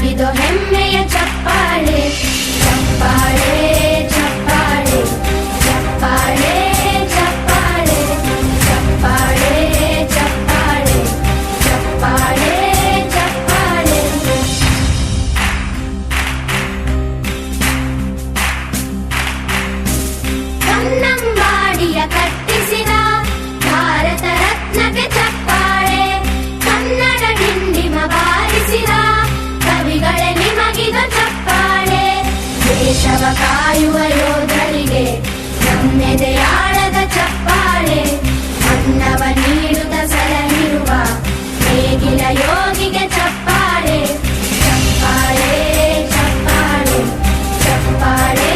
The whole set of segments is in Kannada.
ನಿಮಗಿದು ಹೆಮ್ಮೆಯ ಚಪ್ಪಾಳೆ ಚಪ್ಪಾಳೆ ಚಪ್ಪಾಳೆ ಚಪ್ಪಾಳೆ ಚಪ್ಪಾಳೆ ಚಪ್ಪಾಳೆ ಚಪ್ಪಾಳೆ ಚಪ್ಪಾಳೆ ಚಪ್ಪಾಳೆ. ಕನ್ನಂಬಾಡಿಯ ಕಟ್ಟಿಸಿದ ಭಾರತ ರತ್ನಕ್ಕೆ ಚಪ್ಪಾಳೆ, ಕನ್ನಡ ಡಿಂಡಿಮ ಬಾರಿಸಿದ ಕವಿಗಳೇ ನಿಮಗಿದು ಚಪ್ಪಾಳೆ. ದೇಶವ ಕಾಯುವ ಯೋಧರಿಗೆ ನಮ್ಮೆದೆಯಾಳದ ಚಪ್ಪಾಳೆ, ಅನ್ನವ ನೀಡುತ್ತ ಸಲಹಿರುವ ನೇಗಿಲ ಯೋಗಿಗೆ ಚಪ್ಪಾಳೆ ಚಪ್ಪಾಳೆ ಚಪ್ಪಾಳೆ ಚಪ್ಪಾಳೆ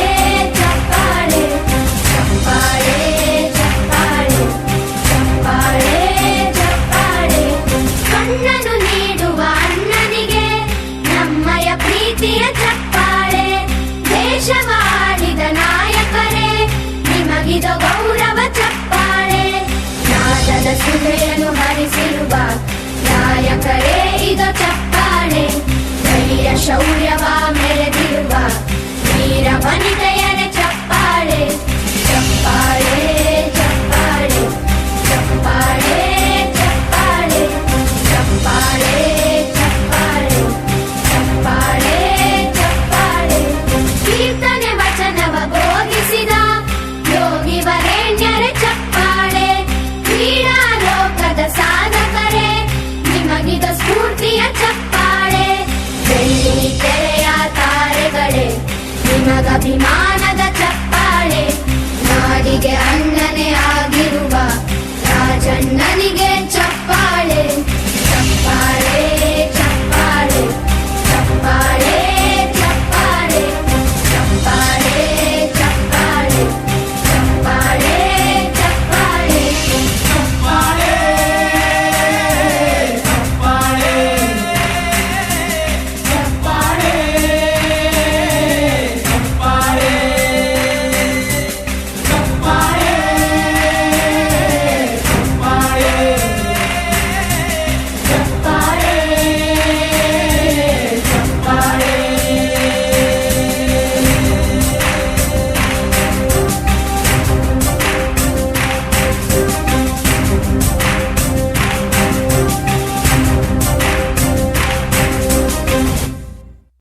ಚಪ್ಪಾಳೆ ಚಪ್ಪಾಳೆ ಚಪ್ಪಾಳೆ ಚಪ್ಪಾಳೆ ಚಪ್ಪಾಳೆ. ಕಣ್ಣನು ನೀಡುವ ಅಣ್ಣನಿಗೆ ನಮ್ಮಯ ಪ್ರೀತಿಯ ಚಪ್ಪಾಳೆ, ದೇಶವಾಡಿದ ನಾಯಕರೇ ನಿಮಗಿದು ಗೌರವ ಚಪ್ಪಾಳೆ. ನಾದದ ಸುಧೆಯನ್ನು ಹರಿಸಿರುವ ನಾಯಕರೇ ಇದು ಚಪ್ಪಾಳೆ, ಧೈರ್ಯ ಶೌರ್ಯವ ಮೆರೆದಿರುವ ವೀರ ವನಿತೆಯರೇ ಚಪ್ಪಾಳೆ ಚಪ್ಪಾಳೆ ಚಪ್ಪಾಳೆ ಚಪ್ಪಾಳೆ ಚಪ್ಪಾಳೆ ಚಪ್ಪಾಳೆ ಚಪ್ಪಾಳೆ ಚಪ್ಪಾಳೆ ಚಪ್ಪಾಳೆ. ಕೀರ್ತನೆ ವಚನವ ಬೋಧಿಸಿದ ಯೋಗಿ ವರೇಣ್ಯರೇ ಚಪ್ಪಾಳೆ, ಕ್ರೀಡಾ ಲೋಕದ ಸಾಧಕರೇ ನಿಮಗಿದು ಸ್ಫೂರ್ತಿಯ ಚಪ್ಪಾಳೆ. ಬೆಳ್ಳಿ ತೆರೆಯ ತಾರೆಗಳೇ ನಿಮಗಭಿಮಾನದ ಚಪ್ಪಾಳೆ, ನಾಡಿಗೆ ಅಣ್ಣನೇ ಆಗಿರುವ ರಾಜಣ್ಣನಿಗೆ